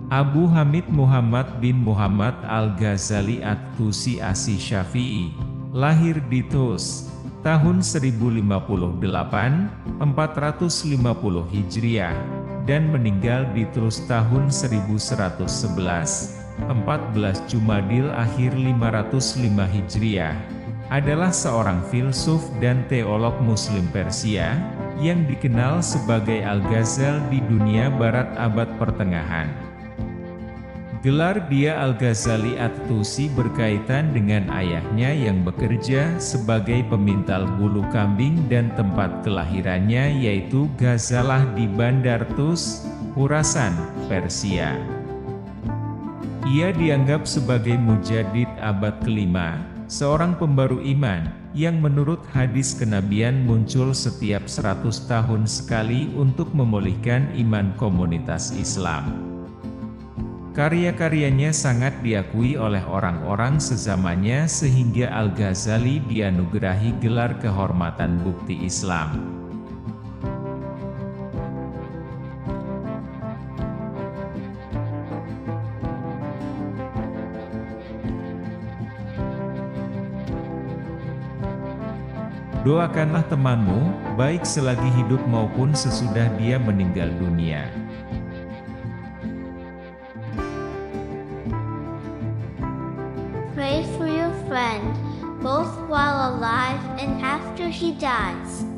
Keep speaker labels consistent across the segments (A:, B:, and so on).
A: Abu Hamid Muhammad bin Muhammad Al-Ghazali At-Tusi Asy-Syafi'i, lahir di Tus, tahun 1058, 450 Hijriah, dan meninggal di Tus tahun 1111, 14 Jumadil Akhir 505 Hijriah, adalah seorang filsuf dan teolog Muslim Persia, yang dikenal sebagai Al-Ghazal di dunia barat abad pertengahan. Gelar dia Al-Ghazali At-Tusi berkaitan dengan ayahnya yang bekerja sebagai pemintal bulu kambing dan tempat kelahirannya yaitu Ghazalah di Bandar Tus, Khurasan, Persia. Ia dianggap sebagai mujaddid abad kelima, seorang pembaru iman, yang menurut hadis kenabian muncul setiap 100 tahun sekali untuk memulihkan iman komunitas Islam. Karya-karyanya sangat diakui oleh orang-orang sezamannya sehingga Al-Ghazali dianugerahi gelar kehormatan bukti Islam. Doakanlah temanmu, baik selagi hidup maupun sesudah dia meninggal dunia.
B: Pray for your friend, both while alive and after he dies.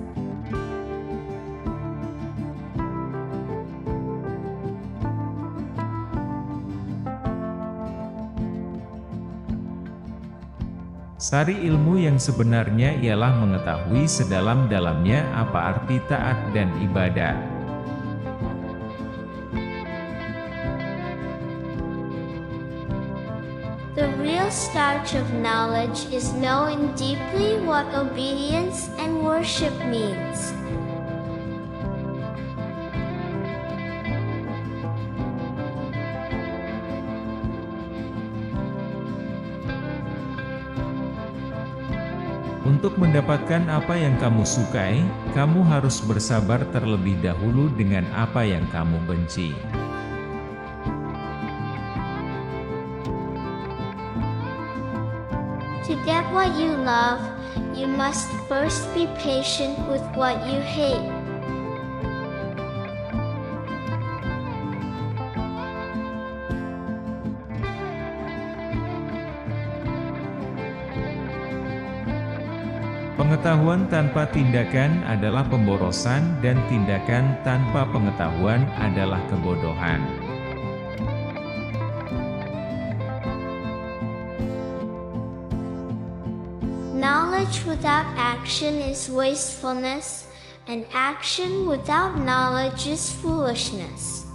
A: Sari ilmu yang sebenarnya ialah mengetahui sedalam-dalamnya apa arti taat dan ibadat.
B: The real starch of knowledge is knowing deeply what obedience and worship means.
A: Untuk mendapatkan apa yang kamu sukai, kamu harus bersabar terlebih dahulu dengan apa yang kamu benci.
B: To get what you love, you must first be patient with what you hate.
A: Pengetahuan tanpa tindakan adalah pemborosan dan tindakan tanpa pengetahuan adalah kebodohan.
B: Knowledge without action is wastefulness, and action without knowledge is foolishness.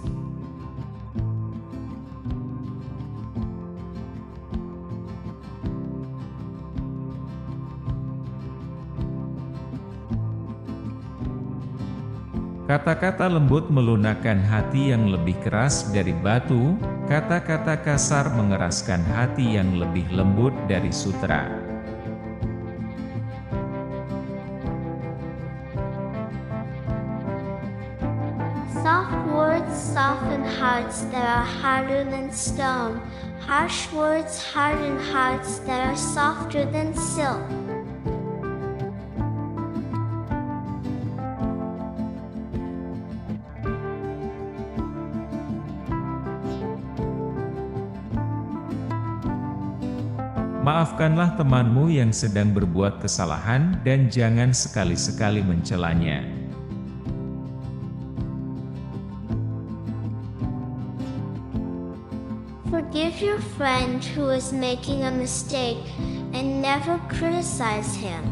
A: Kata-kata lembut melunakkan hati yang lebih keras dari batu, kata-kata kasar mengeraskan hati yang lebih lembut dari sutra.
B: Soft words soften hearts that are harder than stone. Harsh words harden hearts that are softer than silk.
A: Maafkanlah temanmu yang sedang berbuat kesalahan dan jangan sekali-sekali mencelanya.
B: Forgive your friend who is making a mistake and never criticize him.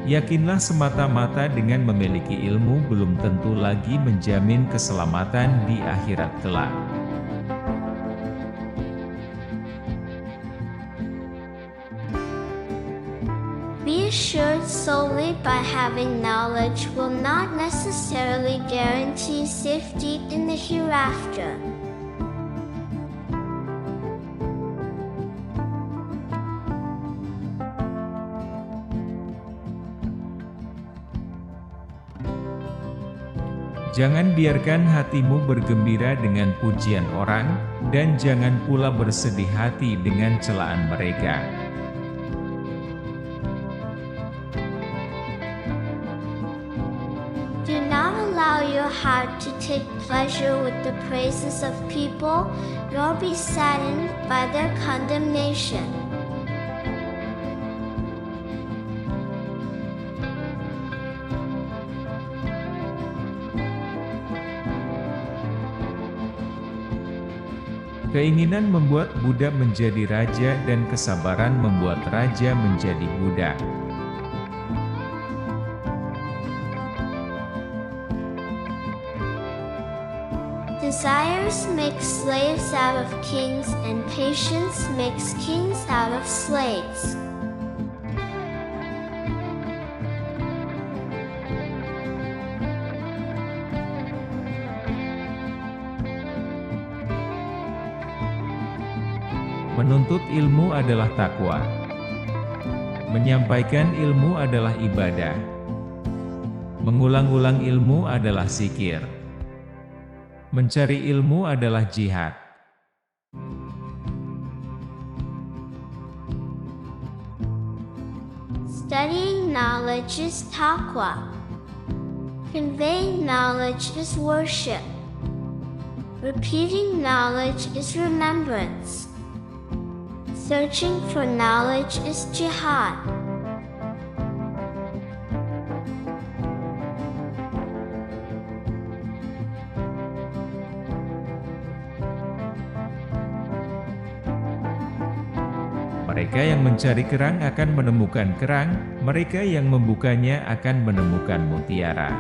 A: Yakinlah semata-mata dengan memiliki ilmu belum tentu lagi menjamin keselamatan di akhirat kelak.
B: Be assured solely by having knowledge will not necessarily guarantee safety in the hereafter.
A: Jangan biarkan hatimu bergembira dengan pujian orang, dan jangan pula bersedih hati dengan celaan mereka.
B: Do not allow your heart to take pleasure with the praises of people, nor be saddened by their condemnation.
A: Keinginan membuat budak menjadi raja dan kesabaran membuat raja menjadi budak.
B: Desires make slaves out of kings, and patience makes kings out of slaves.
A: Menuntut ilmu adalah takwa. Menyampaikan ilmu adalah ibadah. Mengulang-ulang ilmu adalah zikir. Mencari ilmu adalah jihad.
B: Studying knowledge is taqwa. Conveying knowledge is worship. Repeating knowledge is remembrance. Searching for knowledge is jihad.
A: Mereka yang mencari kerang akan menemukan kerang, mereka yang membukanya akan menemukan mutiara.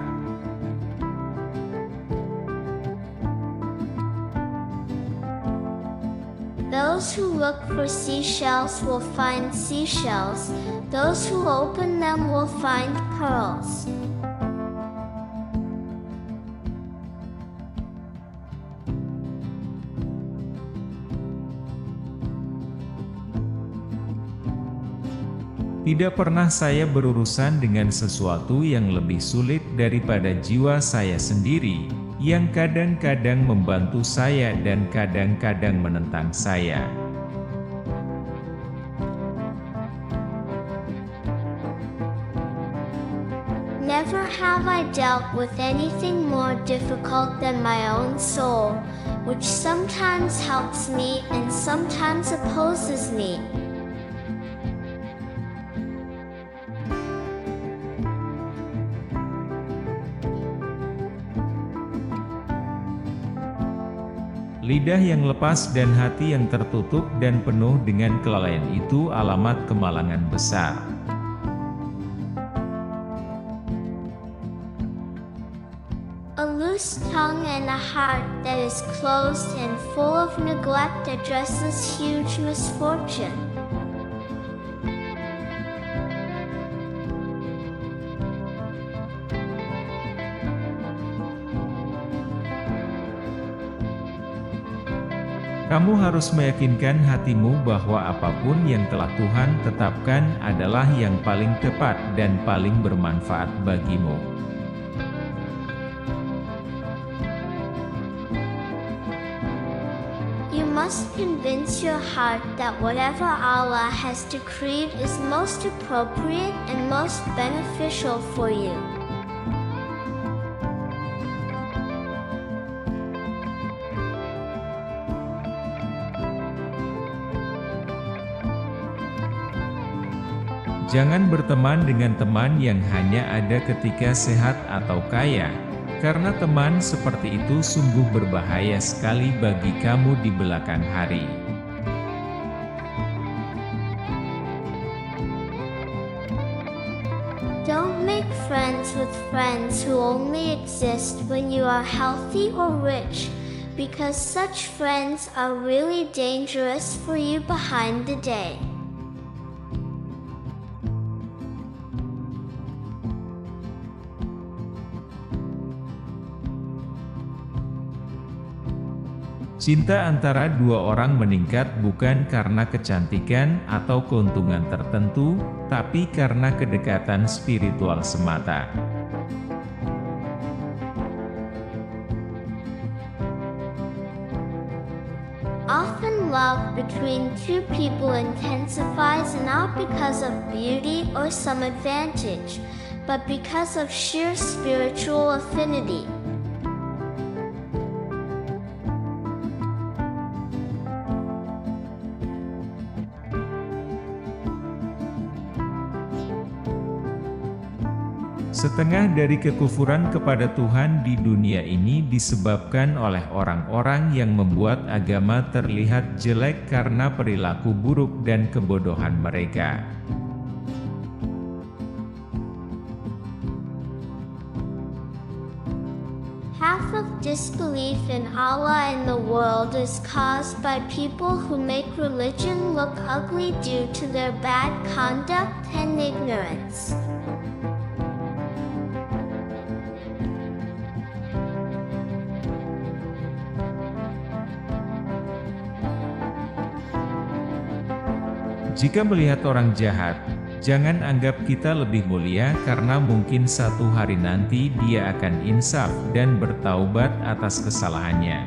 B: Those who look for seashells will find seashells. Those who open them will find pearls.
A: Tidak pernah saya berurusan dengan sesuatu yang lebih sulit daripada jiwa saya sendiri, yang kadang-kadang membantu saya dan kadang-kadang menentang saya.
B: Never have I dealt with anything more difficult than my own soul, which sometimes helps me and sometimes opposes me.
A: Lidah yang lepas dan hati yang tertutup dan penuh dengan kelalaian itu alamat kemalangan besar.
B: A loose tongue and a heart that is closed and full of neglect addresses huge misfortune.
A: Kamu harus meyakinkan hatimu bahwa apapun yang telah Tuhan tetapkan adalah yang paling tepat dan paling bermanfaat bagimu.
B: You must convince your heart that whatever Allah has decreed is most appropriate and most beneficial for you.
A: Jangan berteman dengan teman yang hanya ada ketika sehat atau kaya, karena teman seperti itu sungguh berbahaya sekali bagi kamu di belakang hari.
B: Don't make friends with friends who only exist when you are healthy or rich, because such friends are really dangerous for you behind the day.
A: Cinta antara dua orang meningkat bukan karena kecantikan atau keuntungan tertentu, tapi karena kedekatan spiritual semata.
B: Often love between two people intensifies not because of beauty or some advantage, but because of sheer spiritual affinity.
A: Setengah dari kekufuran kepada Tuhan di dunia ini disebabkan oleh orang-orang yang membuat agama terlihat jelek karena perilaku buruk dan kebodohan mereka.
B: Half of disbelief in Allah in the world is caused by people who make religion look ugly due to their bad conduct and ignorance.
A: Jika melihat orang jahat, jangan anggap kita lebih mulia karena mungkin satu hari nanti dia akan insaf dan bertaubat atas kesalahannya.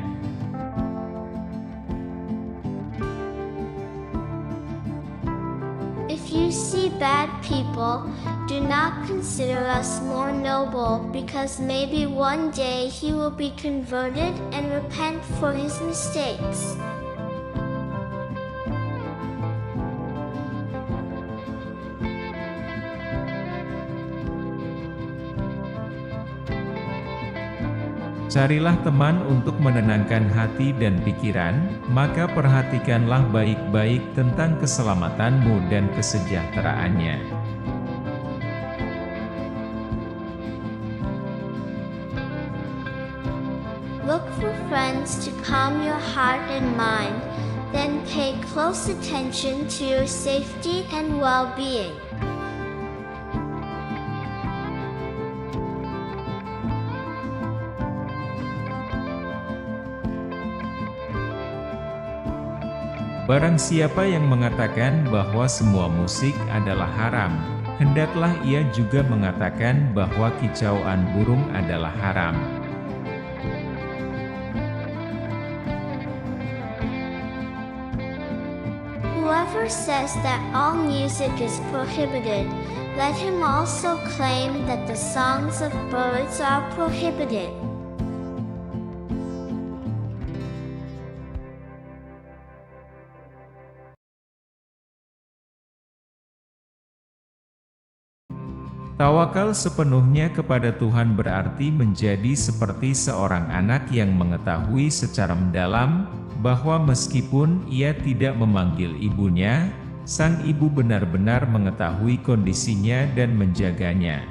B: If you see bad people, do not consider us more noble because maybe one day he will be converted and repent for his mistakes.
A: Carilah teman untuk menenangkan hati dan pikiran, maka perhatikanlah baik-baik tentang keselamatanmu dan kesejahteraannya.
B: Look for friends to calm your heart and mind, then pay close attention to your safety and well-being.
A: Barang siapa yang mengatakan bahwa semua musik adalah haram, hendaklah ia juga mengatakan bahwa kicauan burung adalah haram.
B: Whoever says that all music is prohibited, let him also claim that the songs of birds are prohibited.
A: Tawakal sepenuhnya kepada Tuhan berarti menjadi seperti seorang anak yang mengetahui secara mendalam, bahwa meskipun ia tidak memanggil ibunya, sang ibu benar-benar mengetahui kondisinya dan menjaganya.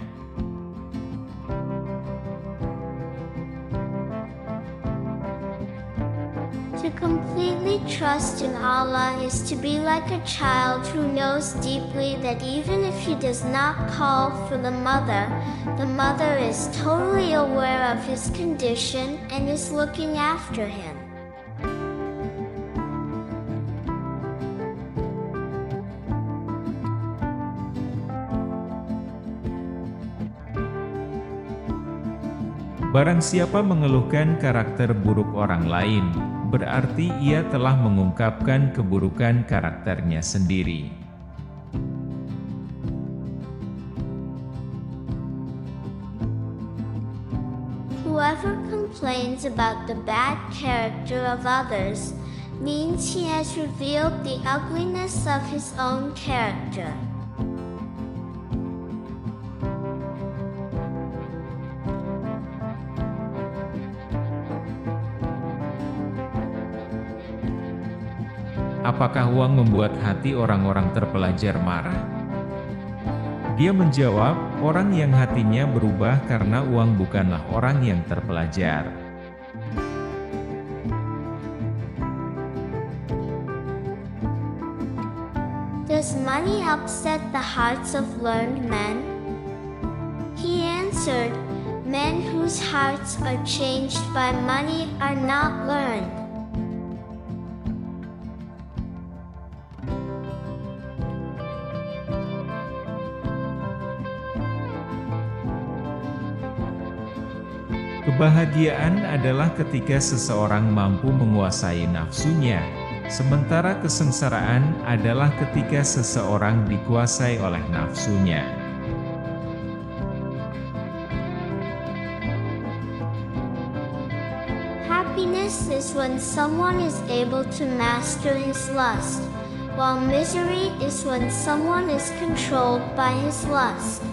B: To completely trust in Allah is to be like a child who knows deeply that even if he does not call for the mother is totally aware of his condition and is looking after him.
A: Barang siapa mengeluhkan karakter buruk orang lain, berarti ia telah mengungkapkan keburukan karakternya sendiri.
B: Whoever complains about the bad character of others means he has revealed the ugliness of his own character.
A: Apakah uang membuat hati orang-orang terpelajar marah? Dia menjawab, orang yang hatinya berubah karena uang bukanlah orang yang terpelajar.
B: Does money upset the hearts of learned men? He answered, men whose hearts are changed by money are not learned.
A: Kebahagiaan adalah ketika seseorang mampu menguasai nafsunya, Sementara kesengsaraan adalah ketika seseorang dikuasai oleh nafsunya.
B: Happiness is when someone is able to master his lust, while misery is when someone is controlled by his lust.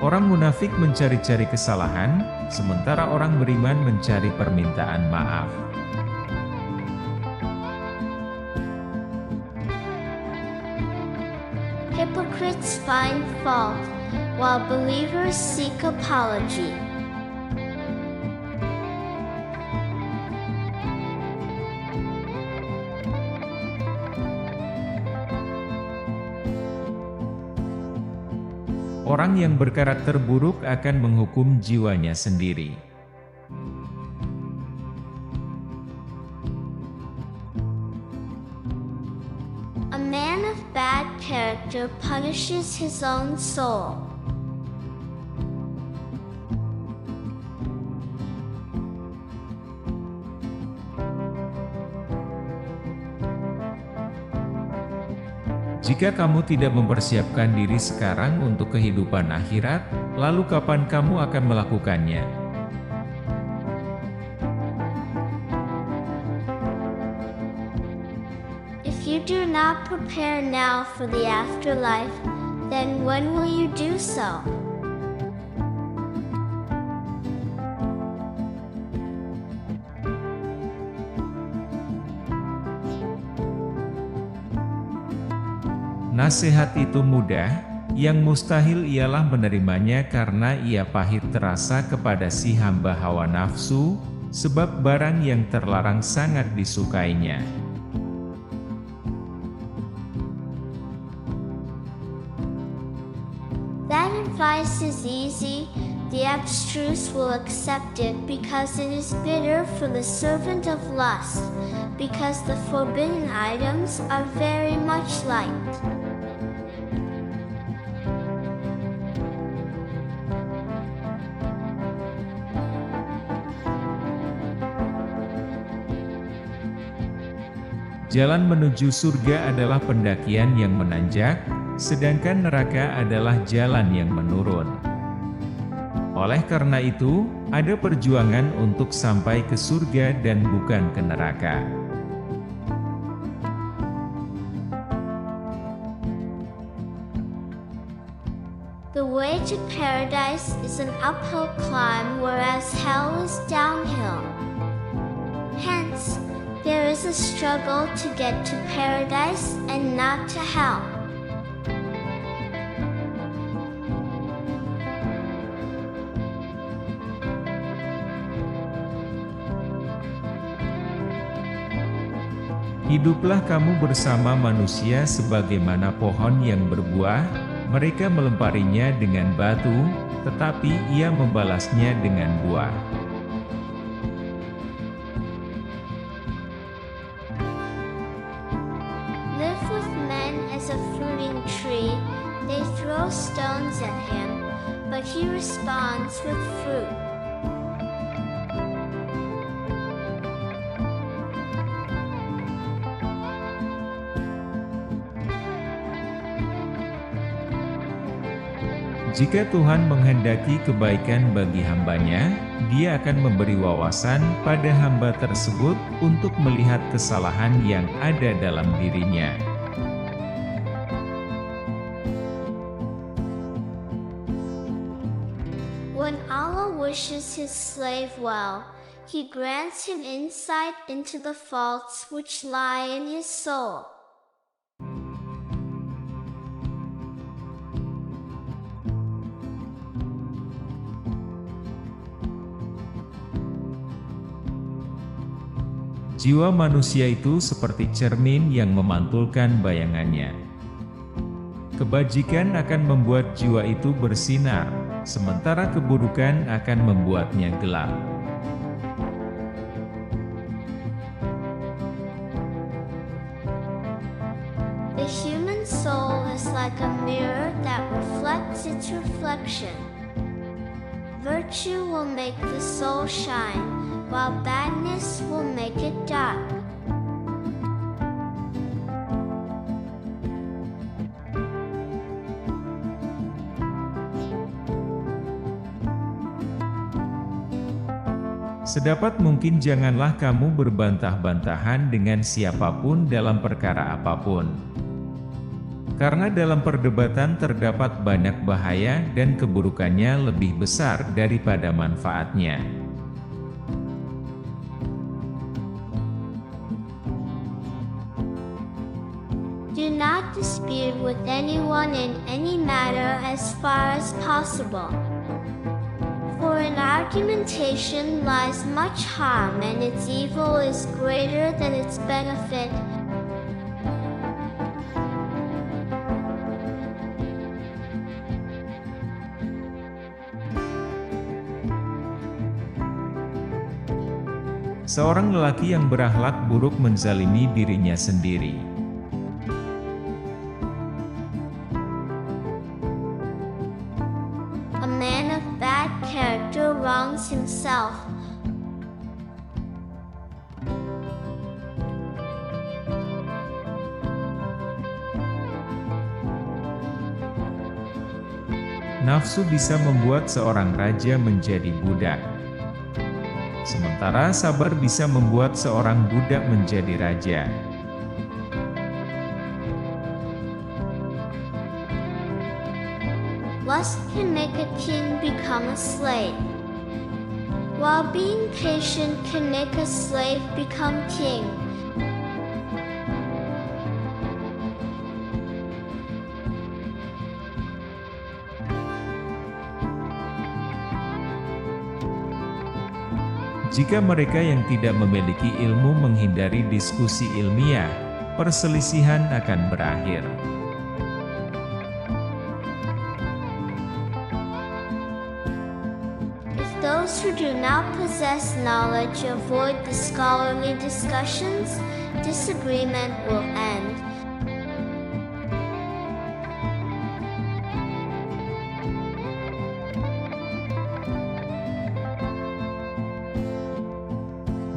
A: Orang munafik mencari-cari kesalahan, sementara orang beriman mencari permintaan maaf.
B: Hypocrites find fault, while believers seek apology.
A: Orang yang berkarakter buruk akan menghukum jiwanya sendiri.
B: A man of bad character punishes his own soul.
A: Jika kamu tidak mempersiapkan diri sekarang untuk kehidupan akhirat, lalu kapan kamu akan melakukannya?
B: If you do not prepare now for the afterlife, then when will you do so?
A: Nasihat itu mudah, yang mustahil ialah menerimanya karena ia pahit terasa kepada si hamba hawa nafsu, sebab barang yang terlarang sangat disukainya.
B: That advice is easy, the abstruse will accept it because it is bitter for the servant of lust, because the forbidden items are very much liked.
A: Jalan menuju surga adalah pendakian yang menanjak, sedangkan neraka adalah jalan yang menurun. Oleh karena itu, ada perjuangan untuk sampai ke surga dan bukan ke neraka.
B: The way to paradise is an uphill climb, whereas hell is downhill. Hence, there is a struggle to get to paradise and not to hell.
A: Hiduplah kamu bersama manusia sebagaimana pohon yang berbuah, mereka melemparinya dengan batu, tetapi ia membalasnya dengan buah.
B: Live with men as a fruiting tree, they throw stones at him, but he responds with fruit.
A: Jika Tuhan menghendaki kebaikan bagi hambanya, Dia akan memberi wawasan pada hamba tersebut untuk melihat kesalahan yang ada dalam dirinya.
B: When Allah wishes His slave well, He grants him insight into the faults which lie in his soul.
A: Jiwa manusia itu seperti cermin yang memantulkan bayangannya. Kebajikan akan membuat jiwa itu bersinar, sementara keburukan akan membuatnya gelap.
B: The human soul is like a mirror that reflects its reflection. Virtue will make the soul shine, while badness will make it dark.
A: Sedapat mungkin janganlah kamu berbantah-bantahan dengan siapapun dalam perkara apapun. Karena dalam perdebatan terdapat banyak bahaya dan keburukannya lebih besar daripada manfaatnya.
B: Do not dispute with anyone in any matter as far as possible. For in argumentation lies much harm, and its evil is greater than its benefit.
A: Seorang lelaki yang berakhlak buruk menzalimi dirinya sendiri.
B: A man of bad character wrongs himself.
A: Nafsu bisa membuat seorang raja menjadi budak. Sementara sabar bisa membuat seorang budak menjadi raja.
B: Lust can make a king become a slave, while being patient can make a slave become king.
A: Jika mereka yang tidak memiliki ilmu menghindari diskusi ilmiah, perselisihan akan berakhir.
B: If those who do not possess knowledge avoid the scholarly discussions, disagreement will end.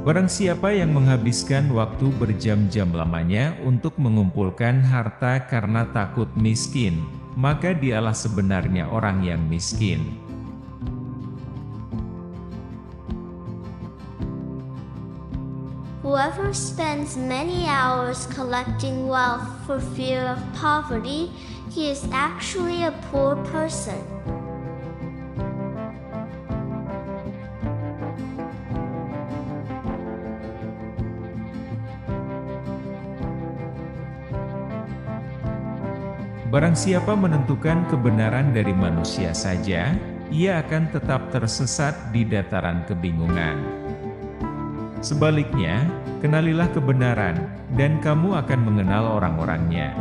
A: Barang siapa yang menghabiskan waktu berjam-jam lamanya untuk mengumpulkan harta karena takut miskin, maka dialah sebenarnya orang yang miskin.
B: Whoever spends many hours collecting wealth for fear of poverty, he is actually a poor person.
A: Barang siapa menentukan kebenaran dari manusia saja, ia akan tetap tersesat di dataran kebingungan. Sebaliknya, kenalilah kebenaran, dan kamu akan mengenal orang-orangnya.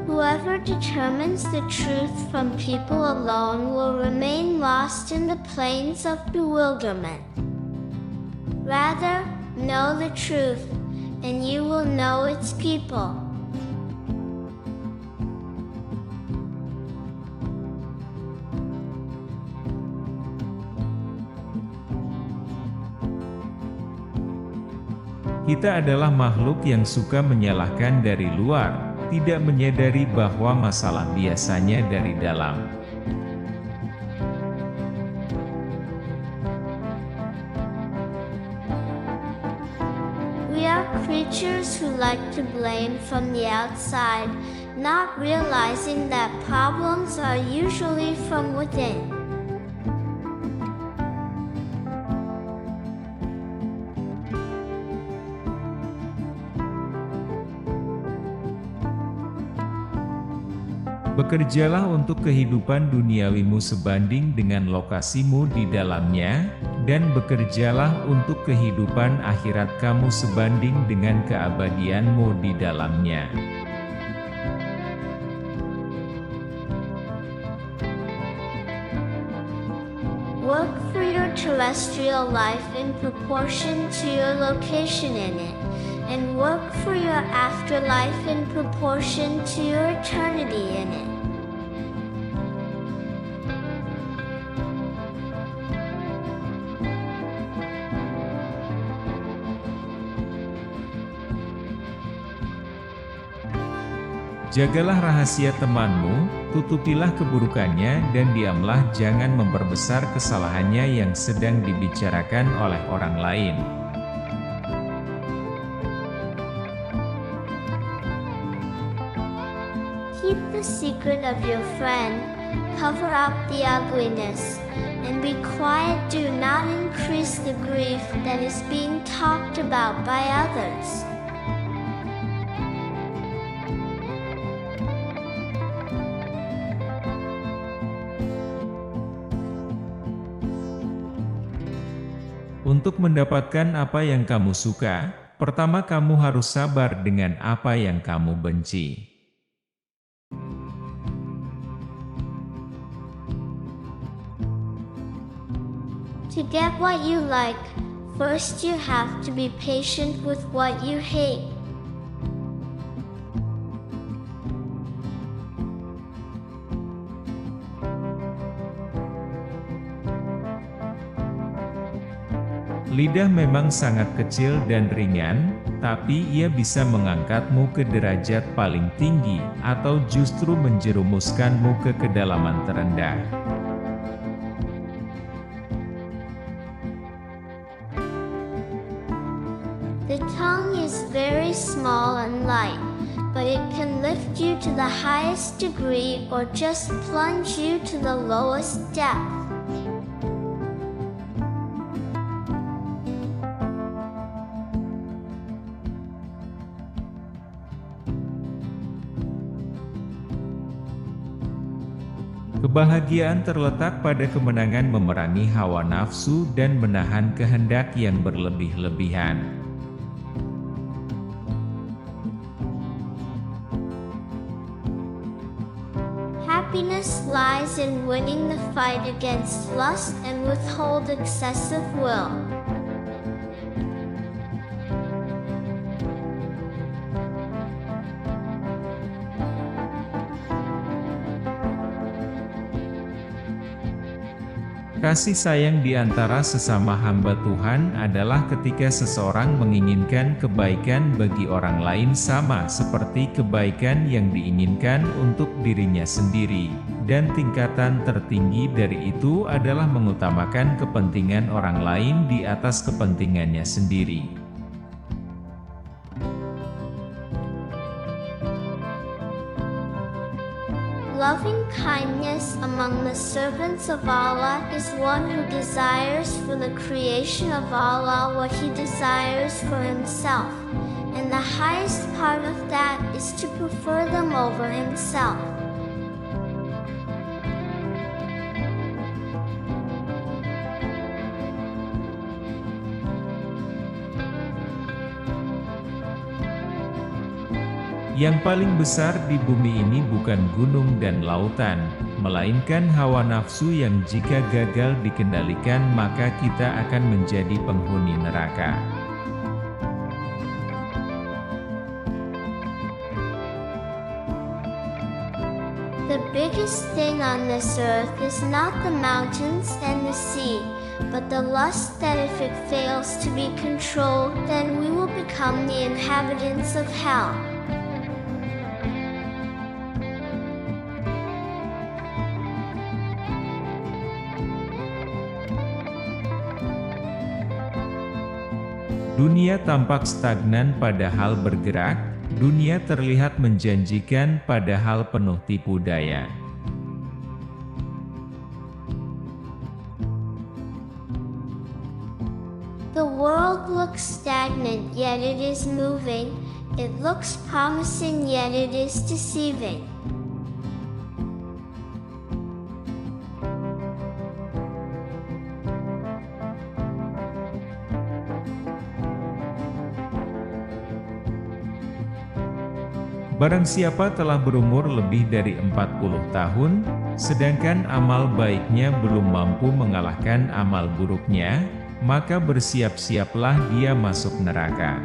B: Whoever determines the truth from people alone will remain lost in the plains of bewilderment. Rather, know the truth, and you will know its people.
A: Kita adalah makhluk yang suka menyalahkan dari luar, tidak menyadari bahwa masalah biasanya dari dalam.
B: We are creatures who like to blame from the outside, not realizing that problems are usually from within.
A: Bekerjalah untuk kehidupan duniawimu sebanding dengan lokasimu di dalamnya, dan bekerjalah untuk kehidupan akhirat kamu sebanding dengan keabadianmu di dalamnya.
B: Work for your terrestrial life in proportion to your location in it, and work for your afterlife in proportion to your eternity in it.
A: Jagalah rahasia temanmu, tutupilah keburukannya dan diamlah, jangan memperbesar kesalahannya yang sedang dibicarakan oleh orang lain.
B: Keep the secret of your friend, cover up the ugliness, and be quiet. Do not increase the grief that is being talked about by others.
A: Untuk mendapatkan apa yang kamu suka, pertama kamu harus sabar dengan apa yang kamu benci.
B: To get what you like, first you have to be patient with what you hate.
A: Lidah memang sangat kecil dan ringan, tapi ia bisa mengangkatmu ke derajat paling tinggi, atau justru menjerumuskanmu ke kedalaman terendah.
B: The tongue is very small and light, but it can lift you to the highest degree or just plunge you to the lowest depth.
A: Kebahagiaan terletak pada kemenangan memerangi hawa nafsu dan menahan kehendak yang berlebih-lebihan.
B: Happiness lies in winning the fight against lust and withhold excessive will.
A: Kasih sayang di antara sesama hamba Tuhan adalah ketika seseorang menginginkan kebaikan bagi orang lain sama seperti kebaikan yang diinginkan untuk dirinya sendiri, dan tingkatan tertinggi dari itu adalah mengutamakan kepentingan orang lain di atas kepentingannya sendiri.
B: Loving kindness among the servants of Allah is one who desires for the creation of Allah what he desires for himself, and the highest part of that is to prefer them over himself.
A: Yang paling besar di bumi ini bukan gunung dan lautan, melainkan hawa nafsu yang jika gagal dikendalikan maka kita akan menjadi penghuni neraka.
B: The biggest thing on this earth is not the mountains and the sea, but the lust that if it fails to be controlled, then we will become the inhabitants of hell.
A: Dunia tampak stagnan padahal bergerak, dunia terlihat menjanjikan padahal penuh tipu daya.
B: The world looks stagnant, yet it is moving. It looks promising, yet it is deceiving.
A: Barang siapa telah berumur lebih dari 40 tahun, sedangkan amal baiknya belum mampu mengalahkan amal buruknya, maka bersiap-siaplah dia masuk neraka.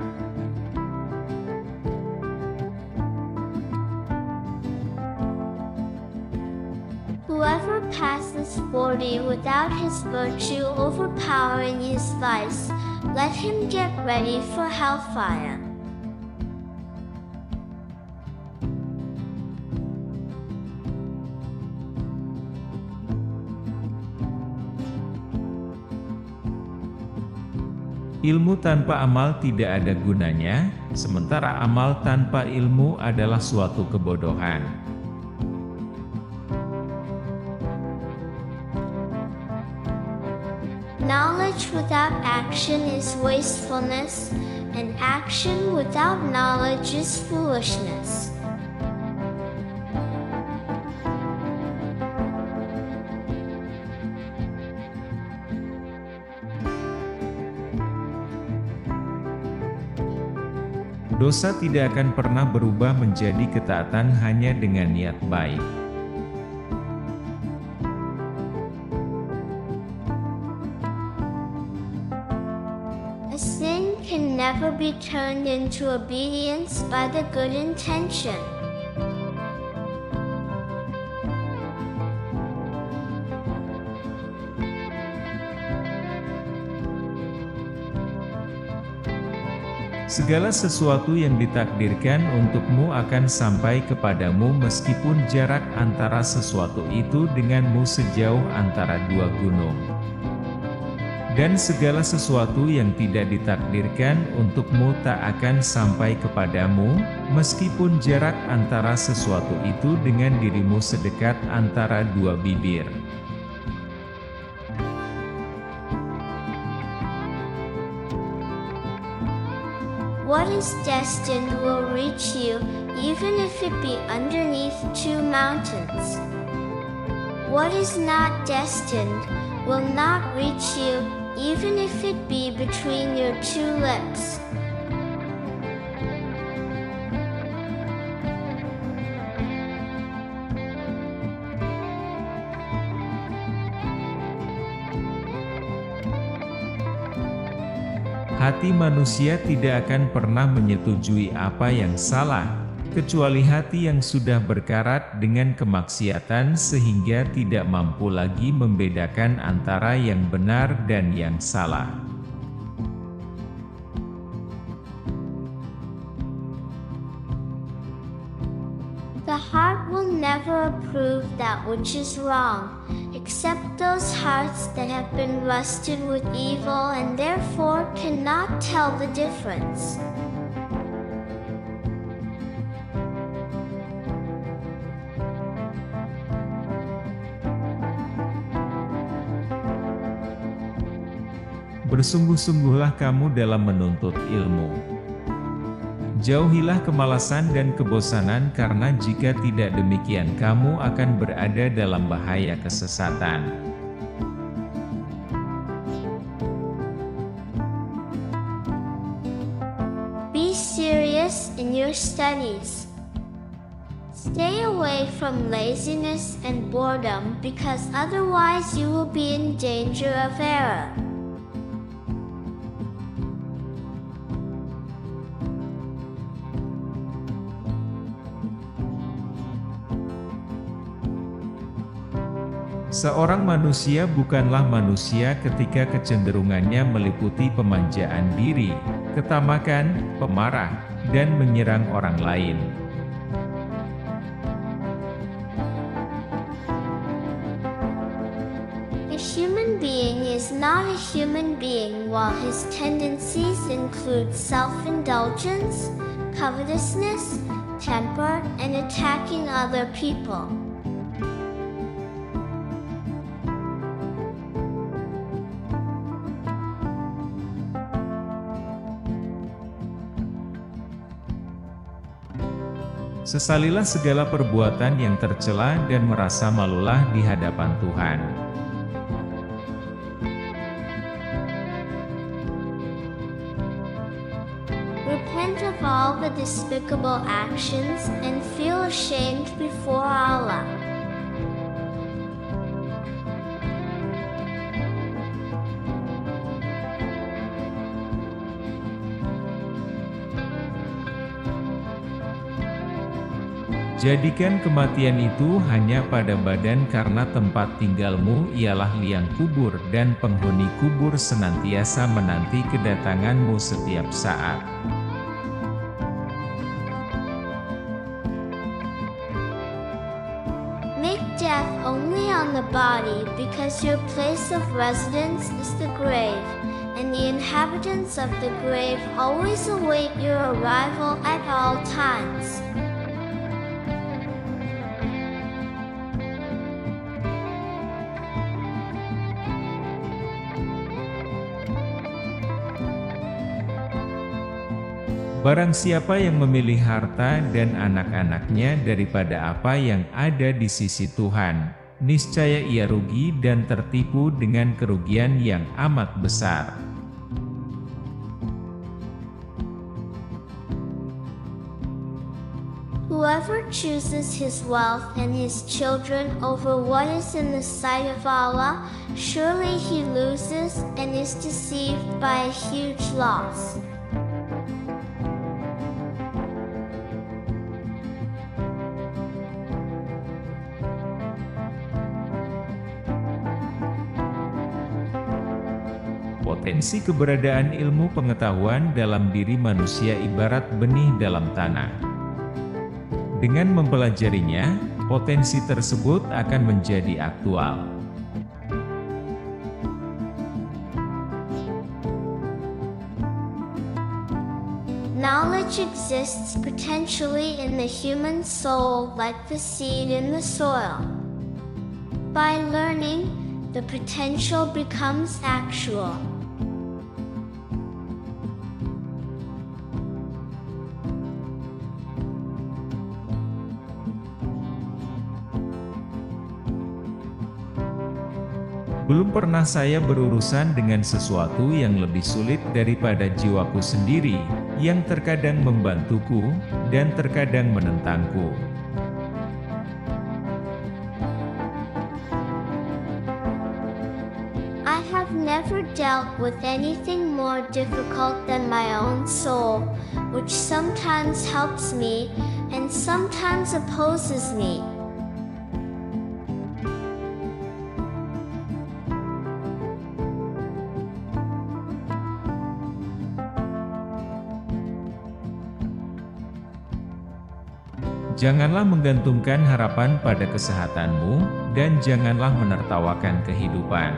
B: Whoever passes 40 without his virtue overpowering his vice, let him get ready for hellfire.
A: Ilmu tanpa amal tidak ada gunanya, sementara amal tanpa ilmu adalah suatu kebodohan.
B: Knowledge without action is wastefulness, and action without knowledge is foolishness.
A: Dosa tidak akan pernah berubah menjadi ketaatan hanya dengan niat baik.
B: A sin can never be turned into obedience by the good intention.
A: Segala sesuatu yang ditakdirkan untukmu akan sampai kepadamu meskipun jarak antara sesuatu itu denganmu sejauh antara dua gunung. Dan segala sesuatu yang tidak ditakdirkan untukmu tak akan sampai kepadamu, meskipun jarak antara sesuatu itu dengan dirimu sedekat antara dua bibir.
B: What is destined will reach you, even if it be underneath two mountains. What is not destined will not reach you, even if it be between your two lips.
A: Hati manusia tidak akan pernah menyetujui apa yang salah, kecuali hati yang sudah berkarat dengan kemaksiatan sehingga tidak mampu lagi membedakan antara yang benar dan yang salah.
B: The heart will never approve that which is wrong, except those hearts that have been rusted with evil and therefore cannot tell the difference.
A: Bersungguh-sungguhlah kamu dalam menuntut ilmu. Jauhilah kemalasan dan kebosanan karena jika tidak demikian kamu akan berada dalam bahaya kesesatan.
B: Be serious in your studies. Stay away from laziness and boredom because otherwise you will be in danger of error.
A: Seorang manusia bukanlah manusia ketika kecenderungannya meliputi pemanjaan diri, ketamakan, pemarah, dan menyerang orang lain.
B: A human being is not a human being while his tendencies include self-indulgence, covetousness, temper, and attacking other people.
A: Sesalilah segala perbuatan yang tercela dan merasa malulah di hadapan Tuhan.
B: repent of all the despicable actions and feel ashamed before Allah.
A: Jadikan kematian itu hanya pada badan karena tempat tinggalmu ialah liang kubur dan penghuni kubur senantiasa menanti kedatanganmu setiap saat.
B: Make death only on the body because your place of residence is the grave, and the inhabitants of the grave always await your arrival at all times.
A: Barang siapa yang memilih harta dan anak-anaknya daripada apa yang ada di sisi Tuhan, niscaya ia rugi dan tertipu dengan kerugian yang amat besar.
B: Whoever chooses his wealth and his children over what is in the sight of Allah, surely he loses and is deceived by a huge loss.
A: Potensi keberadaan ilmu pengetahuan dalam diri manusia ibarat benih dalam tanah. Dengan mempelajarinya, potensi tersebut akan menjadi aktual.
B: Knowledge exists potentially in the human soul like the seed in the soil. By learning, the potential becomes actual.
A: Belum pernah saya berurusan dengan sesuatu yang lebih sulit daripada jiwaku sendiri, yang terkadang membantuku, dan terkadang menentangku.
B: I have never dealt with anything more difficult than my own soul, which sometimes helps me, and sometimes opposes me.
A: Janganlah menggantungkan harapan pada kesehatanmu, dan janganlah menertawakan kehidupan.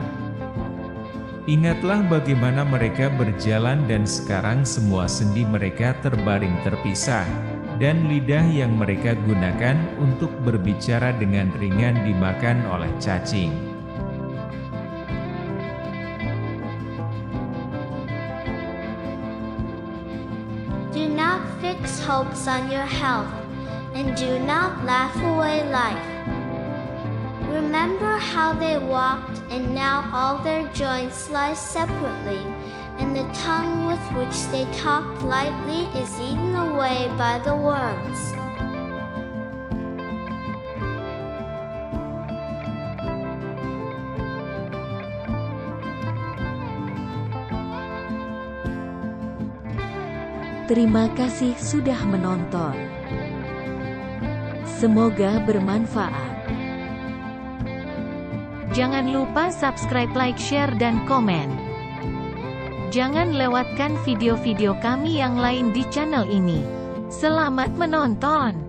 A: Ingatlah bagaimana mereka berjalan dan sekarang semua sendi mereka terbaring terpisah, dan lidah yang mereka gunakan untuk berbicara dengan ringan dimakan oleh cacing.
B: Do not fix hopes on your health, and do not laugh away life. Remember how they walked, and now all their joints lie separately, and the tongue with which they talked lightly is eaten away by the worms.
C: Terima kasih sudah menonton. Semoga bermanfaat. Jangan lupa subscribe, like, share, dan komen. Jangan lewatkan video-video kami yang lain di channel ini. Selamat menonton!